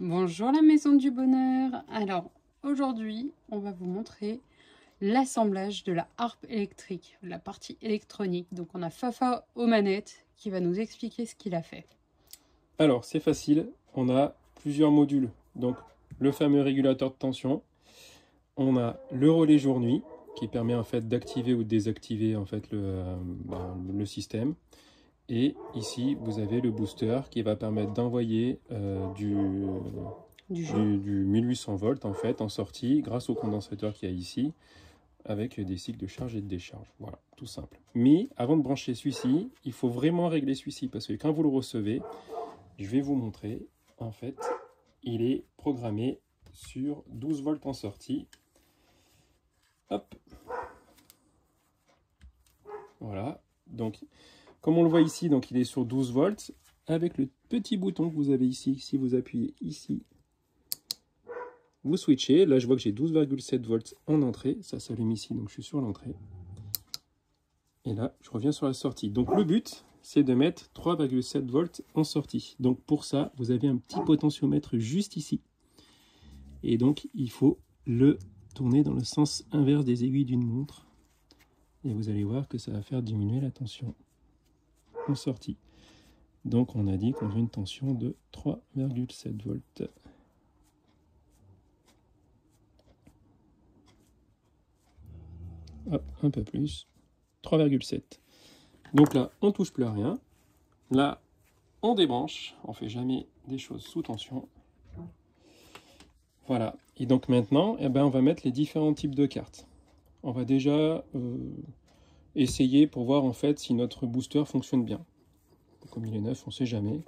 Bonjour la maison du bonheur. Alors aujourd'hui on va vous montrer l'assemblage de la harpe électrique, la partie électronique. Donc on a Fafa aux manettes qui va nous expliquer ce qu'il a fait. Alors c'est facile, on a plusieurs modules. Donc le fameux régulateur de tension, on a le relais jour-nuit qui permet en fait d'activer ou de désactiver en fait le système. Et ici, vous avez le booster qui va permettre d'envoyer du 1800 volts en fait en sortie grâce au condensateur qu'il y a ici avec des cycles de charge et de décharge. Voilà, tout simple. Mais avant de brancher celui-ci, il faut vraiment régler celui-ci parce que quand vous le recevez, je vais vous montrer, en fait, il est programmé sur 12 volts en sortie. Hop. Voilà, donc comme on le voit ici, donc il est sur 12 volts, avec le petit bouton que vous avez ici, si vous appuyez ici, vous switchez, là je vois que j'ai 12,7 volts en entrée, ça s'allume ici, donc je suis sur l'entrée. Et là, je reviens sur la sortie. Donc le but, c'est de mettre 3,7 volts en sortie. Donc pour ça, vous avez un petit potentiomètre juste ici. Et donc il faut le tourner dans le sens inverse des aiguilles d'une montre. Et vous allez voir que ça va faire diminuer la tension en sortie. Donc on a dit qu'on a une tension de 3,7 volts. Hop, un peu plus. 3,7. Donc là, on ne touche plus à rien. Là, on débranche. On ne fait jamais des choses sous tension. Voilà. Et donc maintenant, eh ben, on va mettre les différents types de cartes. On va déjà essayer pour voir en fait si notre booster fonctionne bien. Comme il est neuf, on ne sait jamais.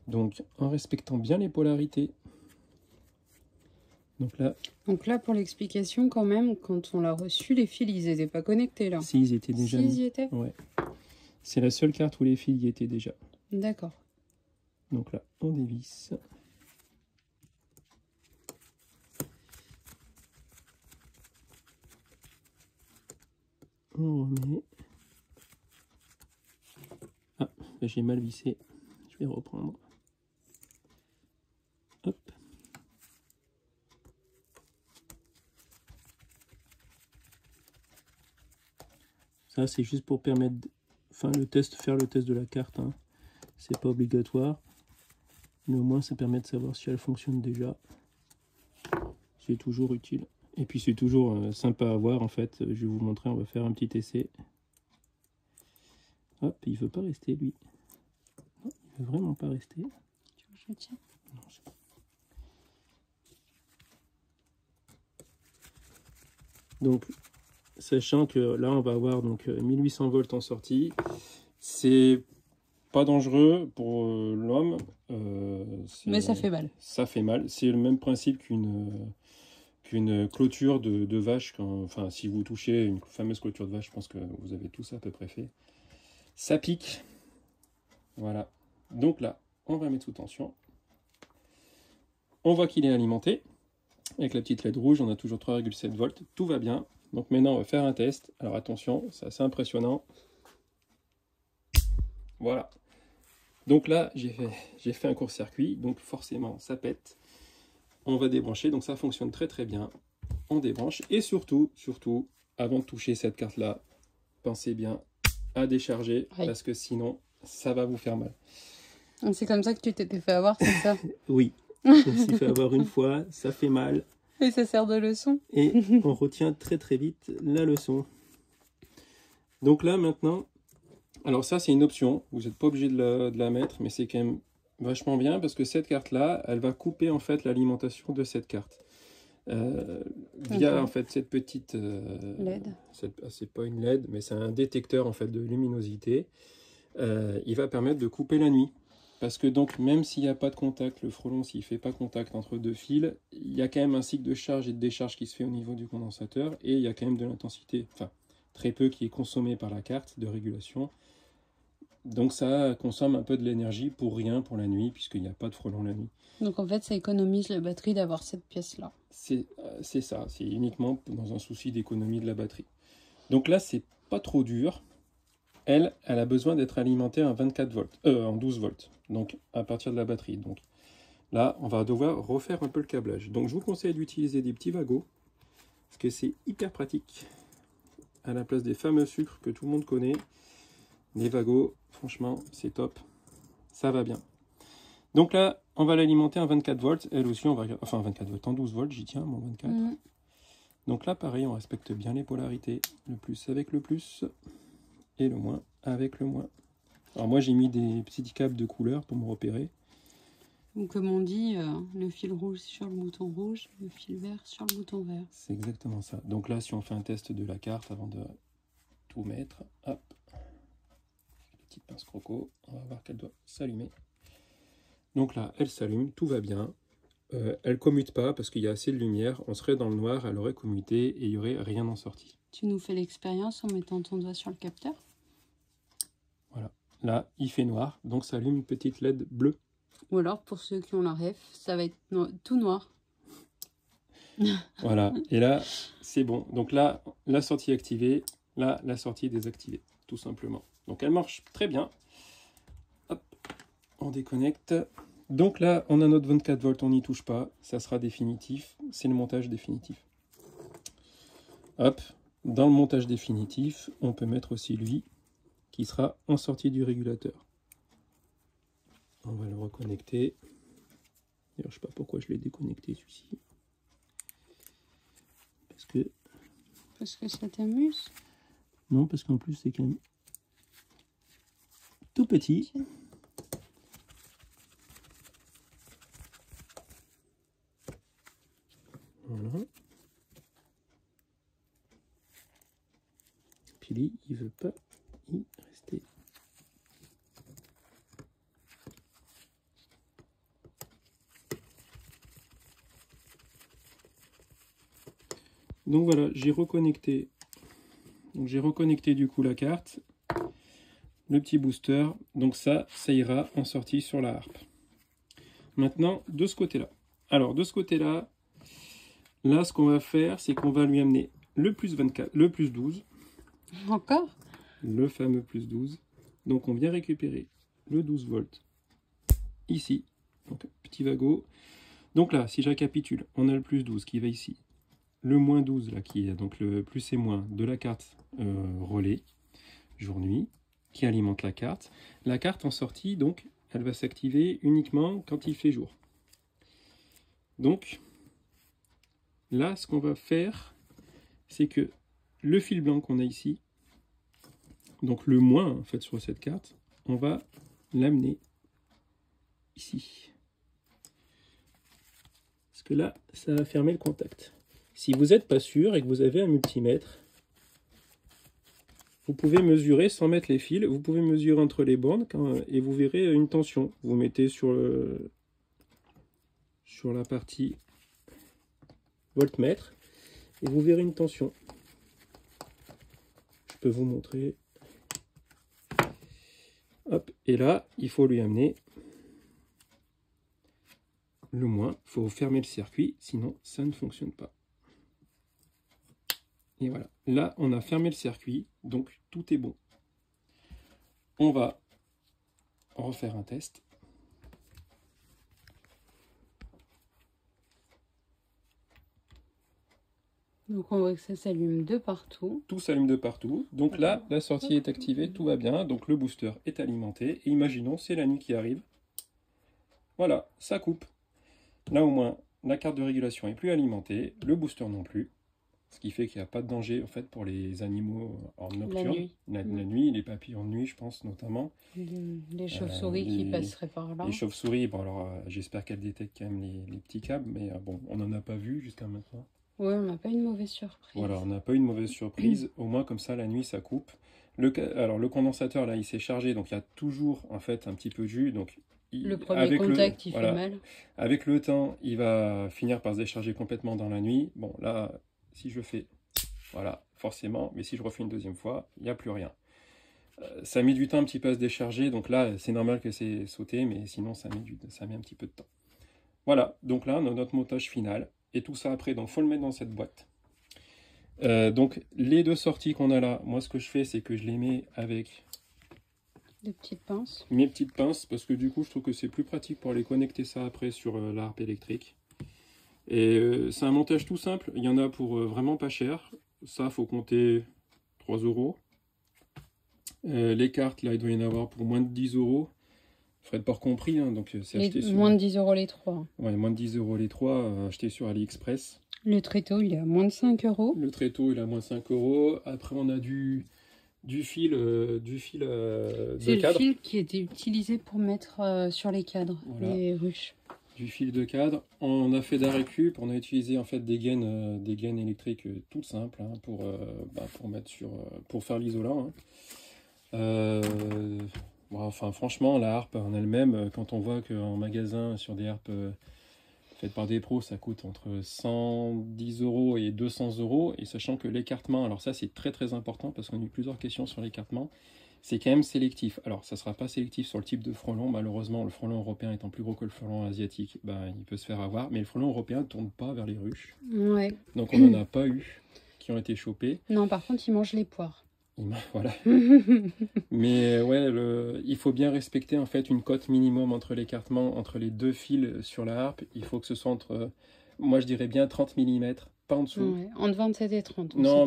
Donc en respectant bien les polarités. Donc là pour l'explication quand même, quand on l'a reçu, les fils ils n'étaient pas connectés là. Si, ils étaient déjà. Si, ils y étaient. Ouais. C'est la seule carte où les fils y étaient déjà. D'accord. Donc là, on dévisse. On remet. Ah, j'ai mal vissé. Je vais reprendre. Hop. Ça, c'est juste pour permettre, faire le test de la carte. Hein. C'est pas obligatoire. Mais au moins, ça permet de savoir si elle fonctionne déjà. C'est toujours utile. Et puis, c'est toujours sympa à voir. En fait, je vais vous montrer. On va faire un petit essai. Hop, il veut pas rester, lui. Non, il veut vraiment pas rester. Tu veux que je le tienne ? Non, c'est pas. Donc, sachant que là, on va avoir donc 1800 volts en sortie. C'est pas dangereux pour l'homme. Mais ça fait mal. Ça fait mal. C'est le même principe qu'une clôture de vache. Enfin, si vous touchez une fameuse clôture de vache, je pense que vous avez tout ça à peu près fait. Ça pique. Voilà. Donc là, on va mettre sous tension. On voit qu'il est alimenté. Avec la petite LED rouge, on a toujours 3,7 volts. Tout va bien. Donc maintenant, on va faire un test. Alors attention, c'est assez impressionnant. Voilà. Donc là, j'ai fait un court-circuit. Donc forcément, ça pète. On va débrancher. Donc ça fonctionne très très bien. On débranche. Et surtout, avant de toucher cette carte-là, pensez bien à décharger. Aïe. Parce que sinon, ça va vous faire mal. C'est comme ça que tu t'étais fait avoir, c'est ça? Oui. Je me suis fait avoir une fois. Ça fait mal. Et ça sert de leçon. Et on retient très très vite la leçon. Donc là maintenant, alors ça c'est une option, vous n'êtes pas obligé de la mettre, mais c'est quand même vachement bien parce que cette carte là, elle va couper en fait l'alimentation de cette carte. Via en fait cette petite LED. C'est pas une LED, mais c'est un détecteur en fait de luminosité. Il va permettre de couper la nuit. Parce que donc, même s'il n'y a pas de contact, le frelon, s'il ne fait pas contact entre deux fils, il y a quand même un cycle de charge et de décharge qui se fait au niveau du condensateur, et il y a quand même de l'intensité, enfin, très peu qui est consommé par la carte de régulation. Donc ça consomme un peu de l'énergie pour rien pour la nuit, puisqu'il n'y a pas de frelon la nuit. Donc en fait, ça économise la batterie d'avoir cette pièce-là. C'est ça, c'est uniquement dans un souci d'économie de la batterie. Donc là, c'est pas trop dur. Elle a besoin d'être alimentée à 24 volts, en 12 volts, donc à partir de la batterie. Donc Là, on va devoir refaire un peu le câblage. Donc, je vous conseille d'utiliser des petits wagots, parce que c'est hyper pratique. À la place des fameux sucres que tout le monde connaît, les wagots, franchement, c'est top. Ça va bien. Donc là, on va l'alimenter en 24 volts. Elle aussi, on va... Enfin, 24 volts, en 12 volts, j'y tiens, mon 24. Donc là, pareil, on respecte bien les polarités. Le plus avec le plus, et le moins avec le moins. Alors moi, j'ai mis des petits câbles de couleur pour me repérer. Donc, comme on dit, le fil rouge sur le bouton rouge, le fil vert sur le bouton vert. C'est exactement ça. Donc là, si on fait un test de la carte avant de tout mettre, hop, petite pince croco, on va voir qu'elle doit s'allumer. Donc là, elle s'allume, tout va bien. Elle commute pas parce qu'il y a assez de lumière. On serait dans le noir, elle aurait commuté et il n'y aurait rien en sortie. Tu nous fais l'expérience en mettant ton doigt sur le capteur? Voilà. Là, il fait noir, donc ça allume une petite LED bleue. Ou alors, pour ceux qui ont la ref, ça va être tout noir. Voilà. Et là, c'est bon. Donc là, la sortie activée. Là, la sortie désactivée, tout simplement. Donc elle marche très bien. Hop, on déconnecte. Donc là, on a notre 24 volts, on n'y touche pas. Ça sera définitif. C'est le montage définitif. Hop, dans le montage définitif, on peut mettre aussi lui, qui sera en sortie du régulateur. On va le reconnecter. D'ailleurs, je ne sais pas pourquoi je l'ai déconnecté celui-ci. Parce que ça t'amuse? Non, parce qu'en plus, c'est quand même tout petit. Voilà. Puis lui, il veut pas y rester. Donc voilà, j'ai reconnecté. Donc j'ai reconnecté du coup la carte, le petit booster. Donc ça ira en sortie sur la harpe. Maintenant, de ce côté-là. Alors de ce côté-là, là ce qu'on va faire, c'est qu'on va lui amener le plus 24, le plus 12. Encore? Le fameux plus 12. Donc on vient récupérer le 12 volts ici. Donc petit wagot. Donc là, si je récapitule, on a le plus 12 qui va ici. Le moins 12 là qui est donc le plus et moins de la carte relais jour-nuit qui alimente la carte. La carte en sortie, donc, elle va s'activer uniquement quand il fait jour. Donc, là, ce qu'on va faire, c'est que le fil blanc qu'on a ici, donc le moins en fait sur cette carte, on va l'amener ici. Parce que là, ça va fermer le contact. Si vous n'êtes pas sûr et que vous avez un multimètre, vous pouvez mesurer sans mettre les fils. Vous pouvez mesurer entre les bornes et vous verrez une tension. Vous mettez sur la partie voltmètre et vous verrez une tension. Je peux vous montrer. Hop, et là, il faut lui amener le moins. Il faut fermer le circuit, sinon ça ne fonctionne pas. Et voilà, là on a fermé le circuit, donc tout est bon. On va refaire un test. Donc on voit que ça s'allume de partout. Tout s'allume de partout. Donc là, la sortie est activée, tout va bien. Donc le booster est alimenté. Et imaginons, c'est la nuit qui arrive. Voilà, ça coupe. Là au moins, la carte de régulation est plus alimentée, le booster non plus. Ce qui fait qu'il n'y a pas de danger en fait pour les animaux en nocturne. La nuit, les papillons de nuit, je pense notamment. Les chauves-souris qui passeraient par là. Les chauves-souris, bon alors j'espère qu'elles détectent quand même les petits câbles, mais bon, on n'en a pas vu jusqu'à maintenant. Oui, on n'a pas une mauvaise surprise. Voilà, on n'a pas eu une mauvaise surprise. Au moins comme ça, la nuit, ça coupe. Alors le condensateur là, il s'est chargé, donc il y a toujours en fait un petit peu de jus. Donc le premier contact, il fait mal. Avec le temps, il va finir par se décharger complètement dans la nuit. Bon là, si je fais, voilà, forcément, mais si je refais une deuxième fois, il n'y a plus rien. Ça met du temps un petit peu à se décharger, donc là, c'est normal que c'est sauté, mais sinon, ça met un petit peu de temps. Voilà, donc là, on a notre montage final, et tout ça après, donc il faut le mettre dans cette boîte. Donc, les deux sorties qu'on a là, moi, ce que je fais, c'est que je les mets avec Des petites pinces. Mes petites pinces, parce que du coup, je trouve que c'est plus pratique pour aller connecter ça après sur la harpe électrique. Et c'est un montage tout simple. Il y en a pour vraiment pas cher. Ça, faut compter 3 €. Les cartes, là, il doit y en avoir pour moins de 10 €. Frais de port compris, hein, donc c'est acheté sur... Moins de 10 € les 3. Ouais, moins de 10 € les 3, acheté sur AliExpress. Le tréteau, il est à moins de 5 €. Le tréteau, il est à moins de 5 €. Après, on a du fil de C'est le cadre. fil qui était utilisé pour mettre sur les cadres, Voilà. les ruches. Du fil de cadre. On a fait d'Arecup, on a utilisé en fait des gaines électriques toutes simples hein, pour mettre pour faire l'isolant. Hein. Bon, enfin, franchement, la harpe en elle-même, quand on voit qu'en magasin, sur des harpes faites par des pros, ça coûte entre 110 € et 200 €. Et sachant que l'écartement, alors ça c'est très très important parce qu'on a eu plusieurs questions sur l'écartement, c'est quand même sélectif. Alors ça ne sera pas sélectif sur le type de frelon, malheureusement le frelon européen étant plus gros que le frelon asiatique, il peut se faire avoir. Mais le frelon européen ne tourne pas vers les ruches. Ouais. Donc on n'en a pas eu qui ont été chopés. Non, par contre, il mange les poires. Voilà. Mais ouais, il faut bien respecter en fait une cote minimum entre l'écartement, entre les deux fils sur la harpe. Il faut que ce soit entre, moi je dirais bien 30 mm, pas en dessous. Ouais, entre 27 et 30. Non,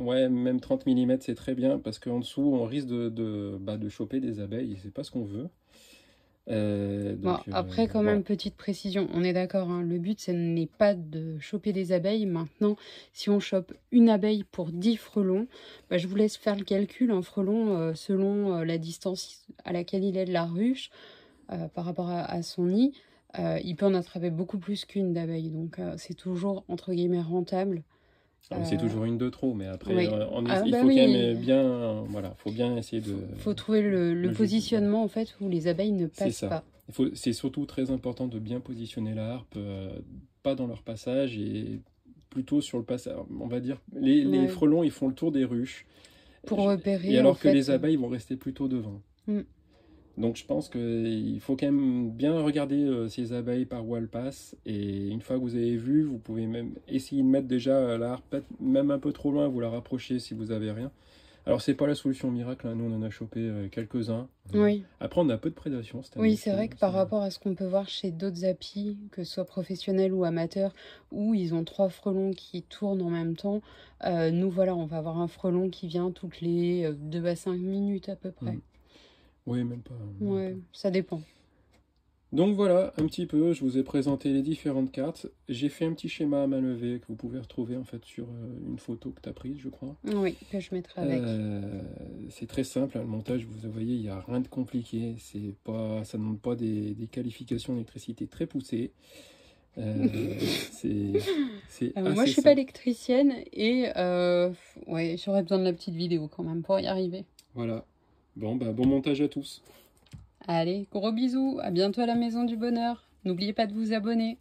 ouais, même 30 mm c'est très bien parce qu'en dessous on risque de choper des abeilles et c'est pas ce qu'on veut. Bon, après, quand même, petite précision, on est d'accord, hein, le but, ce n'est pas de choper des abeilles. Maintenant, si on chope une abeille pour 10 frelons, je vous laisse faire le calcul. Un frelon, selon la distance à laquelle il est de la ruche, par rapport à son nid, il peut en attraper beaucoup plus qu'une d'abeille. Donc, c'est toujours, entre guillemets, rentable. C'est toujours une de trop, mais après, oui. il faut quand même bien, voilà, faut bien essayer de... Il faut trouver le positionnement, en fait, où les abeilles ne passent pas. C'est surtout très important de bien positionner la harpe, pas dans leur passage, et plutôt sur le passage. On va dire, les frelons, ils font le tour des ruches. Pour repérer, et alors que les abeilles vont rester plutôt devant. Donc je pense qu'il faut quand même bien regarder ces abeilles par où elles passent. Et une fois que vous avez vu, vous pouvez même essayer de mettre déjà la harpe, même un peu trop loin, vous la rapprochez si vous avez rien. Alors c'est pas la solution miracle, hein. Nous on en a chopé quelques-uns. Oui. Après on a peu de prédation cette année. Oui, c'est vrai que par rapport à ce qu'on peut voir chez d'autres appis, que ce soit professionnels ou amateurs, où ils ont 3 frelons qui tournent en même temps, nous voilà, on va avoir un frelon qui vient toutes les 2 à 5 minutes à peu près. Oui, même pas. Ouais, ça dépend. Donc voilà, un petit peu, je vous ai présenté les différentes cartes. J'ai fait un petit schéma à main levée que vous pouvez retrouver en fait sur une photo que tu as prise, je crois. Oui, que je mettrai avec. C'est très simple, hein, le montage, vous voyez, il n'y a rien de compliqué. Ça ne demande pas des qualifications d'électricité très poussées. C'est moi, je suis pas électricienne et ouais, j'aurais besoin de la petite vidéo quand même pour y arriver. Voilà. Bon montage à tous. Allez, gros bisous, à bientôt à la Maison du Bonheur. N'oubliez pas de vous abonner.